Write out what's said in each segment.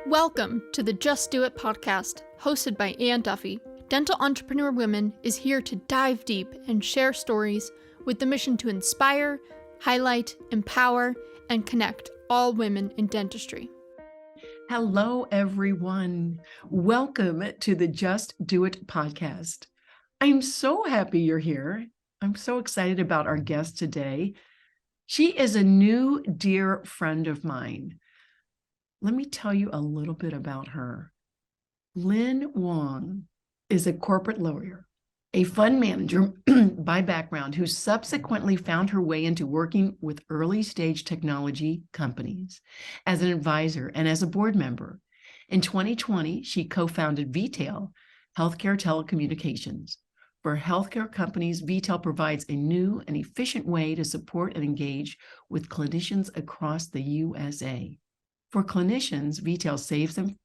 Welcome to the Just Do It podcast, hosted by Duffy. Dental Entrepreneur Women is here to dive deep and share stories with the mission to inspire, highlight, empower, and connect all women in dentistry. Hello, everyone. Welcome to the Just Do It podcast. I'm so happy you're here. I'm so excited about our guest today. She is a new dear friend of mine. Let me tell you a little bit about her. Lynn Wong is a corporate lawyer, a fund manager by background, who subsequently found her way into working with early stage technology companies as an advisor and as a board member. In 2020, she co-founded vTail, Healthcare Telecommunications. For healthcare companies, vTail provides a new and efficient way to support and engage with clinicians across the USA. For clinicians, vTail saves them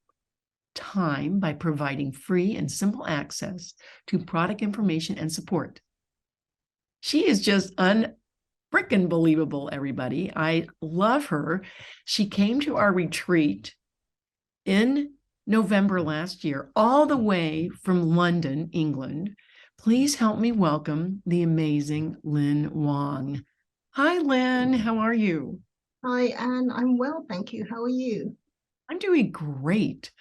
time by providing free and simple access to product information and support. She is just unfreaking believable, everybody. I love her. She came to our retreat in November last year, all the way from London, England. Please help me welcome the amazing Lynn Wong. Hi, Lynn. How are you? Hi, Anne. I'm well, thank you. How are you? I'm doing great.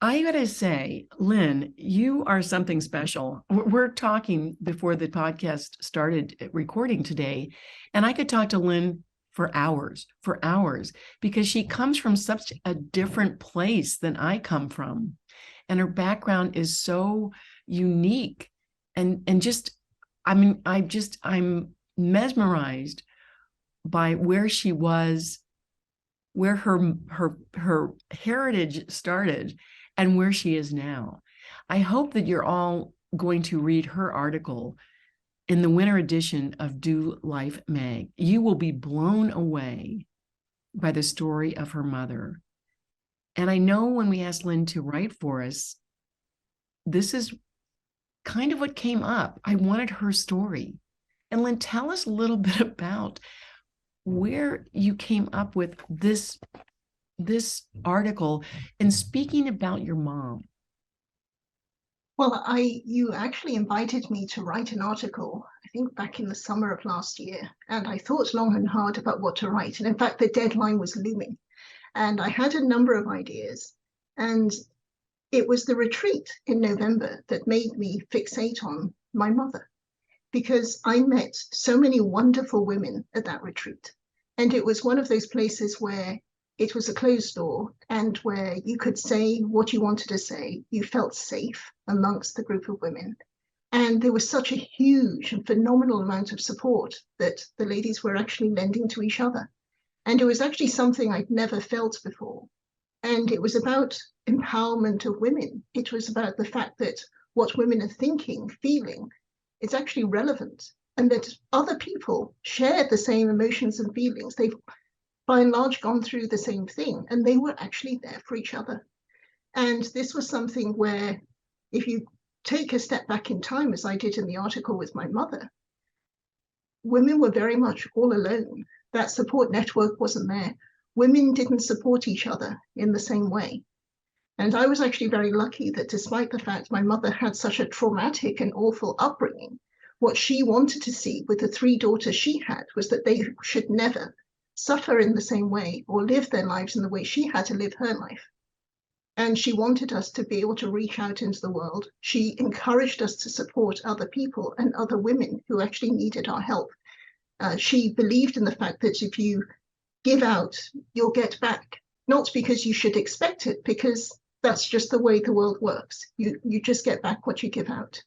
I gotta say, Lynn, you are something special. We're talking before the podcast started recording today, and I could talk to Lynn for hours, because she comes from such a different place than I come from. And her background is so unique. And just, I'm mesmerized by where she was, where her heritage started, and where she is now. I hope that you're all going to read her article in the winter edition of Do Life Mag. You will be blown away by the story of her mother. And I know when we asked Lynn to write for us, this is kind of what came up. I wanted her story. And Lynn, tell us a little bit about where you came up with this article and speaking about your mom. Well, you actually invited me to write an article, I think back in the summer of last year, and I thought long and hard about what to write. And in fact, the deadline was looming, and I had a number of ideas. And it was the retreat in November that made me fixate on my mother, because I met so many wonderful women at that retreat. And it was one of those places where it was a closed door and where you could say what you wanted to say. You felt safe amongst the group of women. And there was such a huge and phenomenal amount of support that the ladies were actually lending to each other. And it was actually something I'd never felt before. And it was about empowerment of women. It was about the fact that what women are thinking, feeling, is actually relevant, and that other people share the same emotions and feelings. They've by and large gone through the same thing, and they were actually there for each other. And this was something where, if you take a step back in time, as I did in the article with my mother, women were very much all alone. That support network wasn't there. Women didn't support each other in the same way. And I was actually very lucky that, despite the fact my mother had such a traumatic and awful upbringing, what she wanted to see with the three daughters she had was that they should never suffer in the same way or live their lives in the way she had to live her life. And she wanted us to be able to reach out into the world. She encouraged us to support other people and other women who actually needed our help. She believed in the fact that if you give out, you'll get back, not because you should expect it, because that's just the way the world works. You just get back what you give out.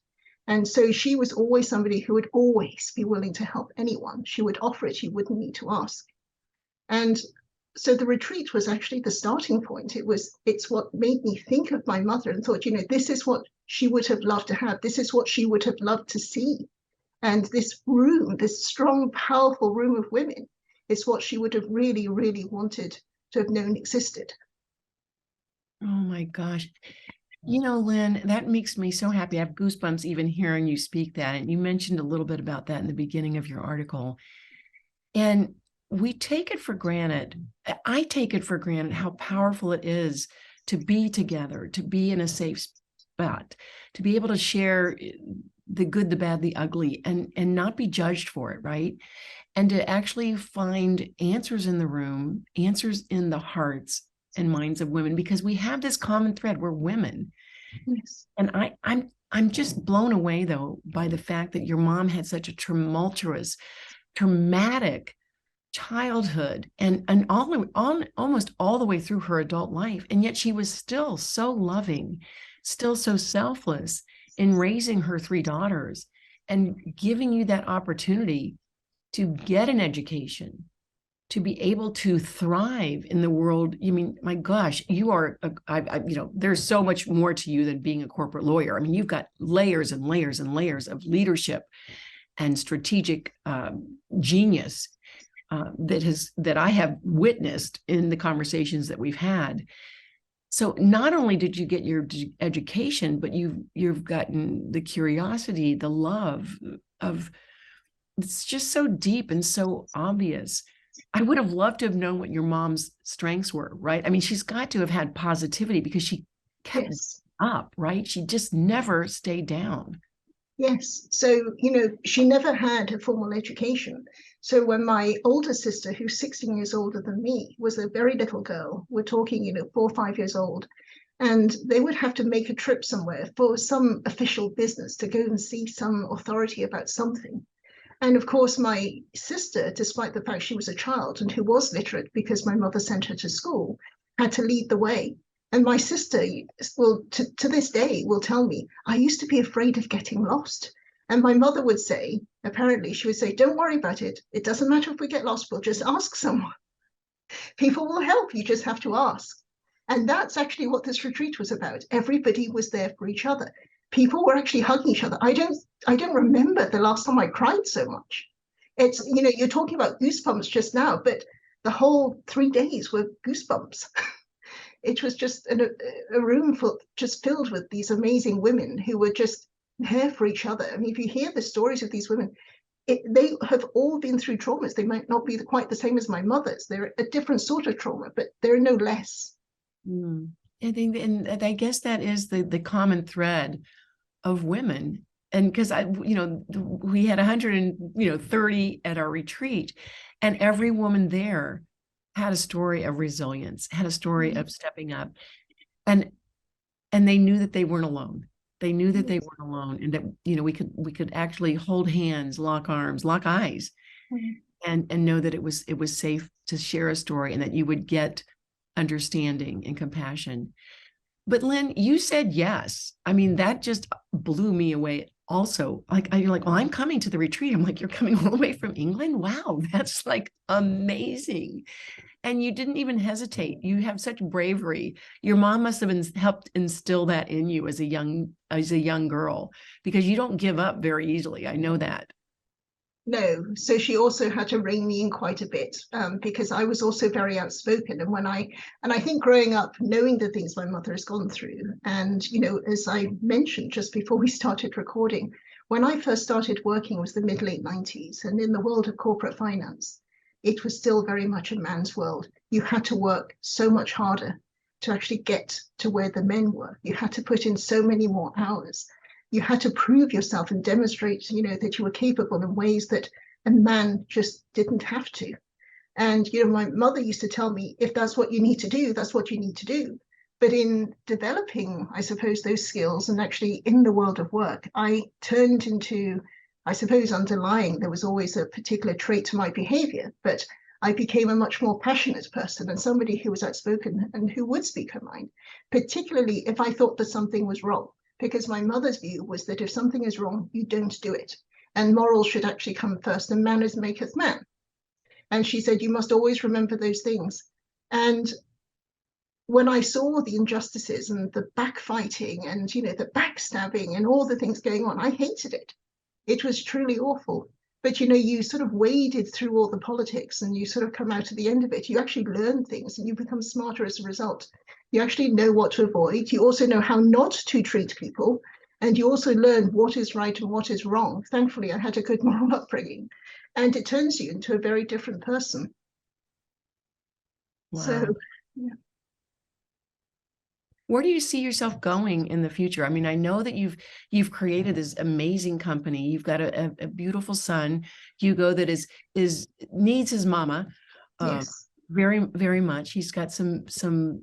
And so she was always somebody who would always be willing to help anyone. She would offer it, you wouldn't need to ask. And so the retreat was actually the starting point. It's what made me think of my mother and thought, this is what she would have loved to have. This is what she would have loved to see. And this room, this strong, powerful room of women, is what she would have really, really wanted to have known existed. Oh my gosh. Lynn, that makes me so happy. I have goosebumps even hearing you speak that. And you mentioned a little bit about that in the beginning of your article. And we take it for granted. I take it for granted how powerful it is to be together, to be in a safe spot, to be able to share the good, the bad, the ugly, and not be judged for it, right? And to actually find answers in the room, answers in the hearts and minds of women, because we have this common thread. We're women. Yes. And I'm just blown away, though, by the fact that your mom had such a tumultuous, traumatic childhood and almost all the way through her adult life. And yet she was still so loving, still so selfless in raising her three daughters and giving you that opportunity to get an education, to be able to thrive in the world. I mean, my gosh, you are, there's so much more to you than being a corporate lawyer. I mean, you've got layers and layers and layers of leadership and strategic genius that I have witnessed in the conversations that we've had. So not only did you get your education, but you've gotten the curiosity, the love of, it's just so deep and so obvious. I would have loved to have known what your mom's strengths were, right? I mean, she's got to have had positivity because she kept up, right? She just never stayed down. Yes. So, she never had a formal education. So when my older sister, who's 16 years older than me, was a very little girl, we're talking, 4 or 5 years old, and they would have to make a trip somewhere for some official business to go and see some authority about something. And of course, my sister, despite the fact she was a child and who was literate because my mother sent her to school, had to lead the way. And my sister will, to this day, will tell me, I used to be afraid of getting lost. And my mother would say, apparently, she would say, don't worry about it. It doesn't matter if we get lost, we'll just ask someone. People will help, you just have to ask. And that's actually what this retreat was about. Everybody was there for each other. People were actually hugging each other. I don't remember the last time I cried so much. It's, you're talking about goosebumps just now, but the whole 3 days were goosebumps. It was just a room just filled with these amazing women who were just there for each other. I mean, if you hear the stories of these women, they have all been through traumas. They might not be quite the same as my mother's. They're a different sort of trauma, but they're no less. I think, and I guess that is the common thread of women. And because we had 130 at our retreat, and every woman there had a story of resilience, had a story of stepping up, and they knew that they weren't alone. They knew that they weren't alone, and that we could actually hold hands, lock arms, lock eyes, and know that it was safe to share a story, and that you would get understanding and compassion. But Lynn, you said yes. I mean, that just blew me away. Also, you're like, well, I'm coming to the retreat. I'm like, you're coming all the way from England? Wow, that's like amazing. And you didn't even hesitate. You have such bravery. Your mom must have helped instill that in you as a young girl, because you don't give up very easily. I know that. No, so she also had to rein me in quite a bit, because I was also very outspoken. And I think growing up, knowing the things my mother has gone through, and as I mentioned just before we started recording, when I first started working was the mid-late 90s, and in the world of corporate finance, it was still very much a man's world. You had to work so much harder to actually get to where the men were. You had to put in so many more hours. You had to prove yourself and demonstrate, that you were capable in ways that a man just didn't have to. And, my mother used to tell me, if that's what you need to do, that's what you need to do. But in developing, I suppose, those skills and actually in the world of work, I turned into, I suppose, underlying, there was always a particular trait to my behavior, but I became a much more passionate person and somebody who was outspoken and who would speak her mind, particularly if I thought that something was wrong. Because my mother's view was that if something is wrong, you don't do it. And morals should actually come first, and manners maketh man. And she said, you must always remember those things. And when I saw the injustices and the backfighting and, the backstabbing and all the things going on, I hated it. It was truly awful. But, you sort of waded through all the politics and you sort of come out at the end of it. You actually learn things and you become smarter as a result. You actually know what to avoid. You also know how not to treat people. And you also learn what is right and what is wrong. Thankfully, I had a good moral upbringing. And it turns you into a very different person. Wow. So, yeah. Where do you see yourself going in the future? I mean, I know that you've created this amazing company. You've got a beautiful son, Hugo, that is needs his mama Yes. very, very much. He's got some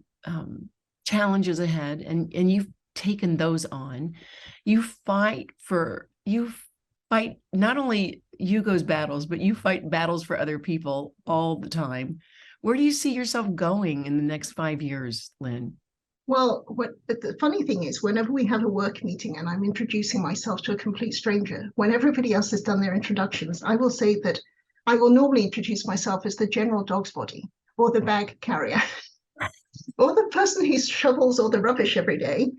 challenges ahead, and you've taken those on. You fight not only Hugo's battles, but you fight battles for other people all the time. Where do you see yourself going in the next 5 years, Lynn? Well, the funny thing is, whenever we have a work meeting and I'm introducing myself to a complete stranger, when everybody else has done their introductions, I will say that I will normally introduce myself as the general dog's body or the bag carrier or the person who shovels all the rubbish every day,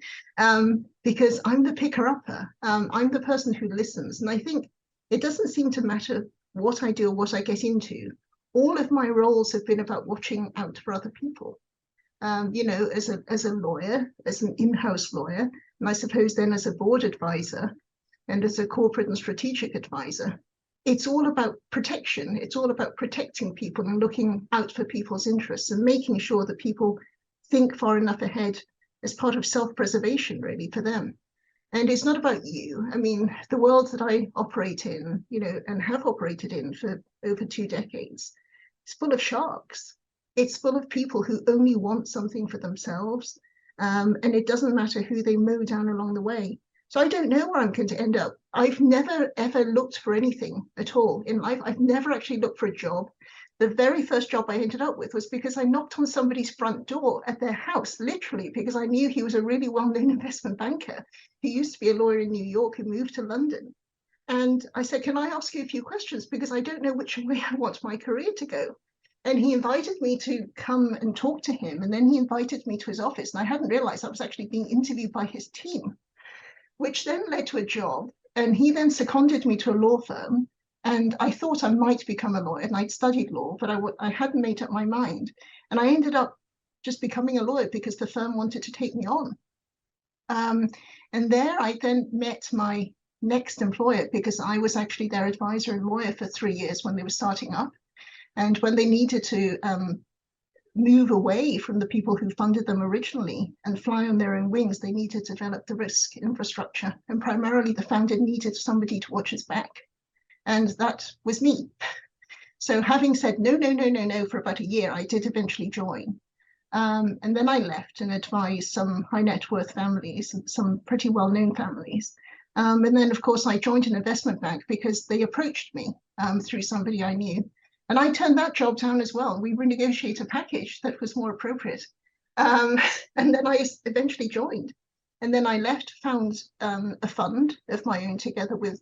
because I'm the picker-upper. I'm the person who listens. And I think it doesn't seem to matter what I do or what I get into. All of my roles have been about watching out for other people. As a lawyer, as an in-house lawyer, and I suppose then as a board advisor and as a corporate and strategic advisor, it's all about protection. It's all about protecting people and looking out for people's interests and making sure that people think far enough ahead as part of self-preservation, really, for them. And it's not about you. I mean, the world that I operate in, and have operated in for over 2 decades, is full of sharks. It's full of people who only want something for themselves, and it doesn't matter who they mow down along the way. So I don't know where I'm going to end up. I've never, ever looked for anything at all in life. I've never actually looked for a job. The very first job I ended up with was because I knocked on somebody's front door at their house, literally, because I knew he was a really well-known investment banker. He used to be a lawyer in New York who moved to London. And I said, can I ask you a few questions? Because I don't know which way I want my career to go. And he invited me to come and talk to him. And then he invited me to his office. And I hadn't realized I was actually being interviewed by his team, which then led to a job. And he then seconded me to a law firm. And I thought I might become a lawyer. And I'd studied law, but I hadn't made up my mind. And I ended up just becoming a lawyer because the firm wanted to take me on. And there I then met my next employer, because I was actually their advisor and lawyer for 3 years when they were starting up. And when they needed to move away from the people who funded them originally and fly on their own wings, they needed to develop the risk infrastructure. And primarily the founder needed somebody to watch his back. And that was me. So having said no for about a year, I did eventually join. And then I left and advised some high net worth families, some pretty well-known families. And then, of course, I joined an investment bank because they approached me through somebody I knew. And I turned that job down as well. We renegotiated a package that was more appropriate. And then I eventually joined. And then I left, found a fund of my own together with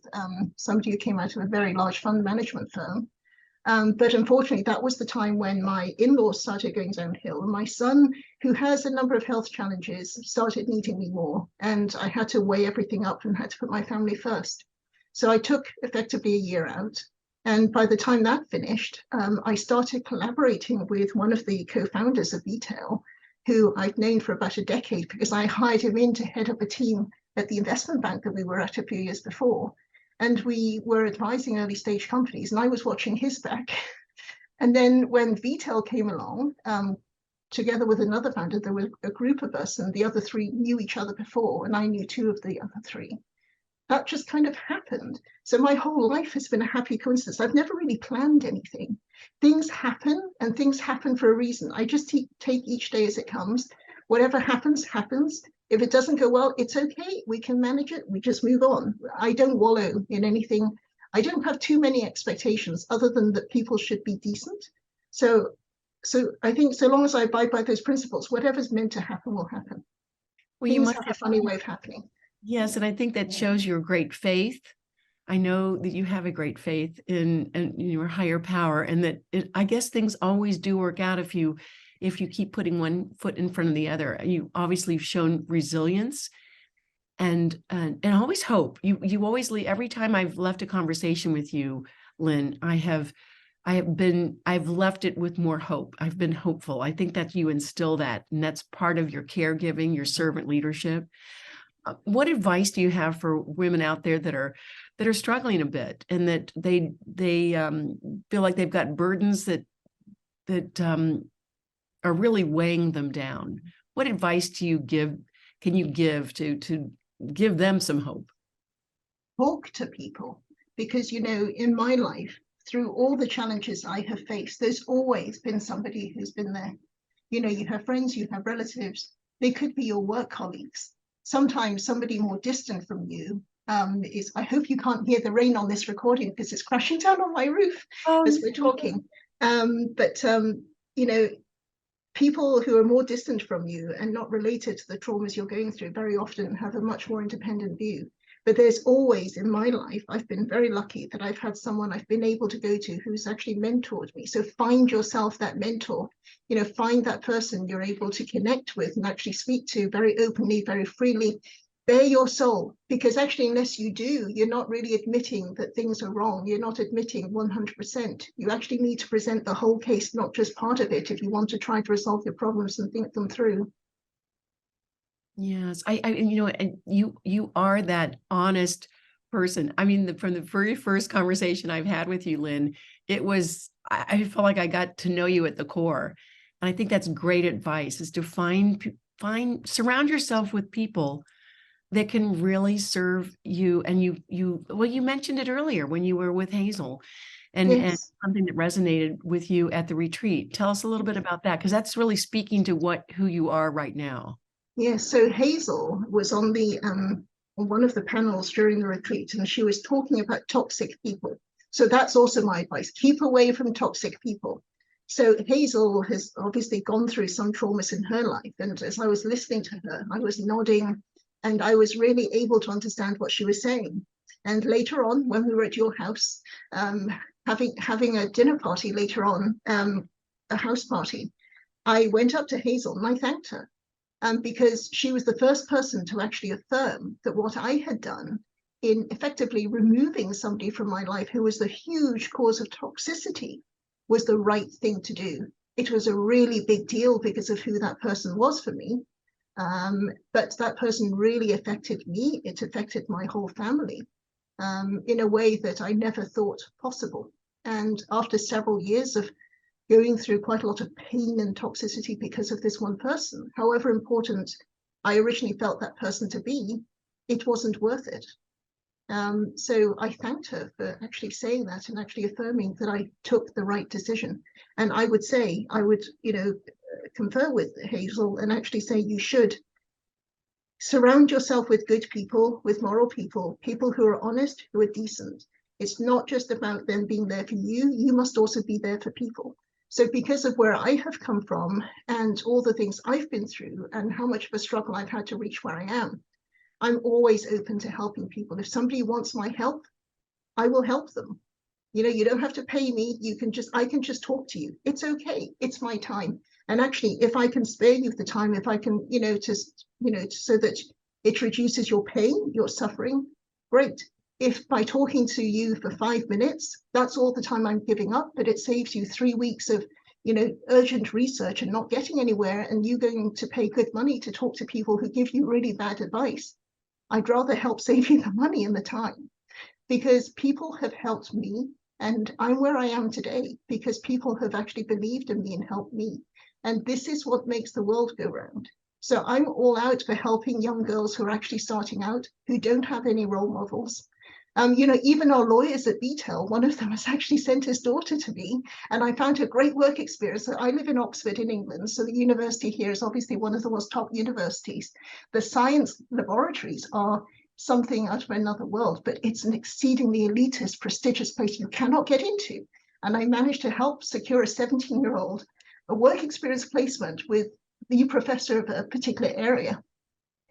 somebody who came out of a very large fund management firm. But unfortunately, that was the time when my in-laws started going downhill. And my son, who has a number of health challenges, started needing me more. And I had to weigh everything up and had to put my family first. So I took effectively a year out. And by the time that finished, I started collaborating with one of the co-founders of vTail, who I've known for about a decade because I hired him in to head up a team at the investment bank that we were at a few years before. And we were advising early stage companies, and I was watching his back. And then when vTail came along, together with another founder, there was a group of us, and the other 3 knew each other before, and I knew 2 of the other 3. That just kind of happened. So my whole life has been a happy coincidence. I've never really planned anything. Things happen, and things happen for a reason. I just take each day as it comes. Whatever happens, happens. If it doesn't go well, it's okay. We can manage it. We just move on. I don't wallow in anything. I don't have too many expectations other than that people should be decent. So I think so long as I abide by those principles, whatever's meant to happen will happen. Well, you Things must have have a funny way of happening. Yes, and I think that shows your great faith. I know that you have a great faith in your higher power, and that I guess things always do work out if you keep putting one foot in front of the other. You obviously have shown resilience and always hope. You always leave. Every time I've left a conversation with you, Lynn, I've left it with more hope. I've been hopeful. I think that you instill that, and that's part of your caregiving, your servant leadership. What advice do you have for women out there that are struggling a bit, and that they feel like they've got burdens that are really weighing them down? what advice can you give to give them some hope? Talk to people, because, in my life, through all the challenges I have faced, there's always been somebody who's been there. You have friends, you have relatives, they could be your work colleagues. Sometimes somebody more distant from you I hope you can't hear the rain on this recording because it's crashing down on my roof as we're talking. But people who are more distant from you and not related to the traumas you're going through very often have a much more independent view. But there's always, in my life, I've been very lucky that I've had someone I've been able to go to who's actually mentored me. So find yourself that mentor, find that person you're able to connect with and actually speak to very openly, very freely. Bare your soul, because actually, unless you do, you're not really admitting that things are wrong. You're not admitting 100%. You actually need to present the whole case, not just part of it, if you want to try to resolve your problems and think them through. Yes, and you are that honest person. I mean, from the very first conversation I've had with you, Lynn, I felt like I got to know you at the core. And I think that's great advice, is to surround yourself with people that can really serve you. And you mentioned it earlier when you were with Hazel, and Yes. something that resonated with you at the retreat. Tell us a little bit about that, because that's really speaking to who you are right now. Yes, so Hazel was on one of the panels during the retreat, and she was talking about toxic people. So that's also my advice: keep away from toxic people. So Hazel has obviously gone through some traumas in her life, and as I was listening to her, I was nodding, and I was really able to understand what she was saying. And later on, when we were at your house, having a dinner party later on, a house party, I went up to Hazel and I thanked her. Because she was the first person to actually affirm that what I had done in effectively removing somebody from my life who was the huge cause of toxicity was the right thing to do. It was a really big deal because of who that person was for me. But that person really affected me. It affected my whole family in a way that I never thought possible. And after several years of going through quite a lot of pain and toxicity because of this one person, however important I originally felt that person to be, it wasn't worth it. So I thanked her for actually saying that and actually affirming that I took the right decision. And I would confer with Hazel and actually say, you should surround yourself with good people, with moral people, people who are honest, who are decent. It's not just about them being there for you. You must also be there for people. So because of where I have come from and all the things I've been through and how much of a struggle I've had to reach where I am, I'm always open to helping people. If somebody wants my help, I will help them. You don't have to pay me. I can just talk to you. It's okay. It's my time. And actually, if I can spare you the time, if I can, so that it reduces your pain, your suffering, great. If by talking to you for 5 minutes, that's all the time I'm giving up, but it saves you 3 weeks of, urgent research and not getting anywhere, and you going to pay good money to talk to people who give you really bad advice, I'd rather help save you the money and the time, because people have helped me, and I'm where I am today because people have actually believed in me and helped me. And this is what makes the world go round. So I'm all out for helping young girls who are actually starting out, who don't have any role models. Even our lawyers at vTail, one of them has actually sent his daughter to me, and I found a great work experience. I live in Oxford in England, so the university here is obviously one of the most top universities. The science laboratories are something out of another world, but it's an exceedingly elitist, prestigious place you cannot get into. And I managed to help secure a 17-year-old a work experience placement with the professor of a particular area,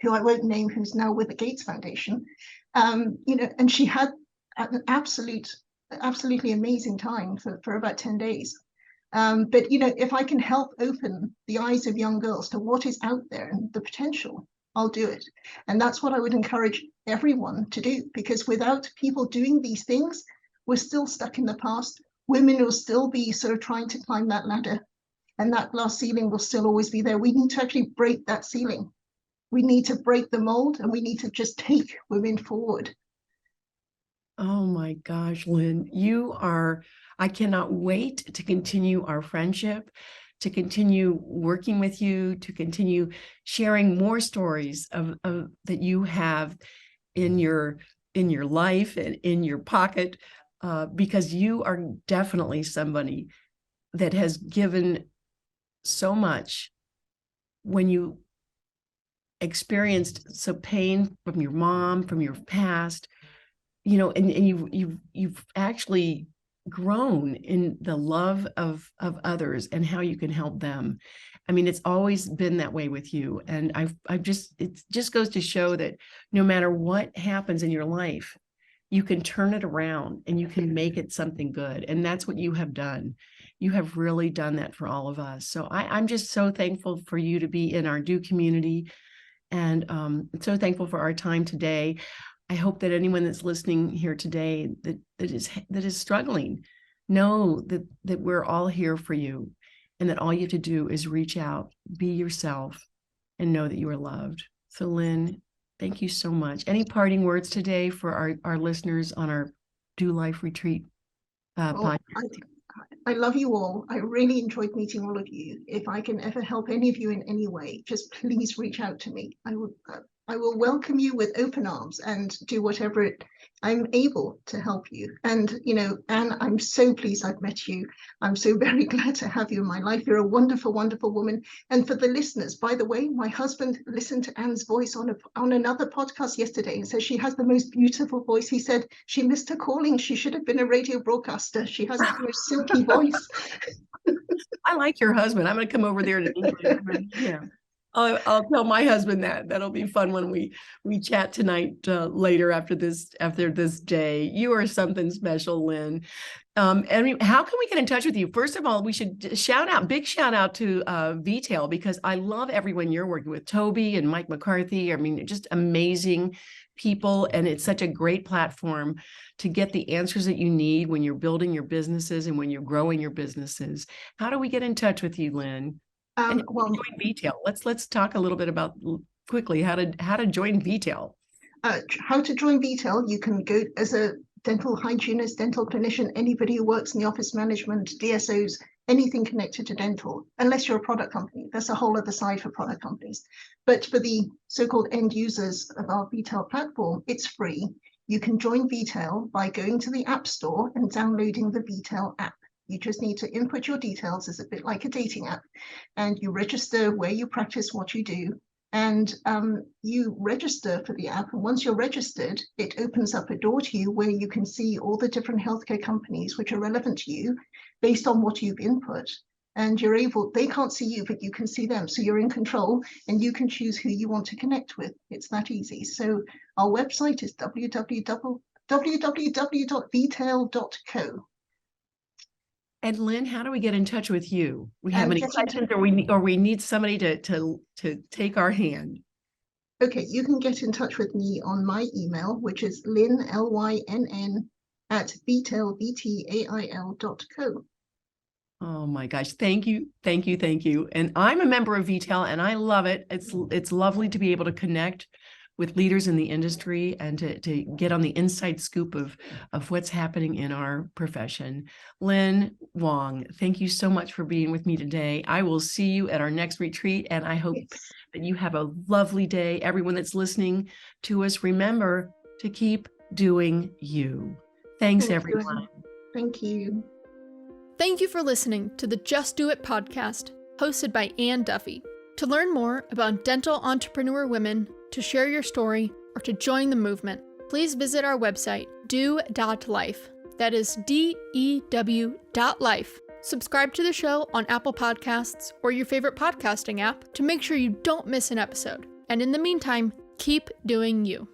who I won't name, who's now with the Gates Foundation. And she had an absolutely amazing time for about 10 days. But if I can help open the eyes of young girls to what is out there and the potential, I'll do it. And that's what I would encourage everyone to do, because without people doing these things, we're still stuck in the past. Women will still be sort of trying to climb that ladder, and that glass ceiling will still always be there. We need to actually break that ceiling. We need to break the mold, and we need to just take women forward. Oh my gosh, Lynn, I cannot wait to continue our friendship, to continue working with you, to continue sharing more stories of that you have in your life and in your pocket, because you are definitely somebody that has given so much when you experienced some pain from your mom, from your past, and you've actually grown in the love of others and how you can help them. I mean, it's always been that way with you. And it just goes to show that no matter what happens in your life, you can turn it around and you can make it something good. And that's what you have done. You have really done that for all of us. So I'm just so thankful for you to be in our DeW community, and so thankful for our time today. I hope that anyone that's listening here today that is struggling, know that we're all here for you, and that all you have to do is reach out, be yourself, and know that you are loved. So Lynn, thank you so much. Any parting words today for our listeners on our DeW Life Retreat podcast? I love you all. I really enjoyed meeting all of you. If I can ever help any of you in any way, just please reach out to me. I will welcome you with open arms and do whatever I'm able to help you. And, Anne, I'm so pleased I've met you. I'm so very glad to have you in my life. You're a wonderful, wonderful woman. And for the listeners, by the way, my husband listened to Anne's voice on another podcast yesterday and says she has the most beautiful voice. He said she missed her calling. She should have been a radio broadcaster. She has the most silky voice. I like your husband. I'm going to come over there to England. Yeah. I'll tell my husband that. That'll be fun when we chat tonight later after this day. You are something special, Lynn. And how can we get in touch with you? First of all, we should big shout out to vTail, because I love everyone you're working with, Toby and Mike McCarthy. I mean, just amazing people, and it's such a great platform to get the answers that you need when you're building your businesses and when you're growing your businesses. How do we get in touch with you, Lynn? And join vTail. Let's talk a little bit about quickly how to join vTail. How to join vTail? You can go as a dental hygienist, dental clinician, anybody who works in the office management, DSOs, anything connected to dental, unless you're a product company. That's a whole other side for product companies. But for the so-called end users of our vTail platform, it's free. You can join vTail by going to the App Store and downloading the vTail app. You just need to input your details. It's a bit like a dating app, and you register where you practice what you do, and you register for the app. And once you're registered, it opens up a door to you where you can see all the different healthcare companies which are relevant to you based on what you've input. And they can't see you, but you can see them. So you're in control and you can choose who you want to connect with. It's that easy. So our website is www.vtail.co. And Lynn, how do we get in touch with you? We have any questions, or we need somebody to take our hand? Okay, you can get in touch with me on my email, which is Lynn, LYNN, @vtail.co. Oh my gosh, thank you. And I'm a member of vTail, and I love it. It's lovely to be able to connect with leaders in the industry and to get on the inside scoop of what's happening in our profession. Lynn Wong, thank you so much for being with me today. I will see you at our next retreat, and I hope that you have a lovely day. Everyone that's listening to us, remember to keep doing you. Thanks, everyone. Thank you. Thank you for listening to the Just Do It podcast, hosted by Ann Duffy. To learn more about dental entrepreneur women, to share your story, or to join the movement, please visit our website, dew.life. That is DEW.life. Subscribe to the show on Apple Podcasts or your favorite podcasting app to make sure you don't miss an episode. And in the meantime, keep doing you.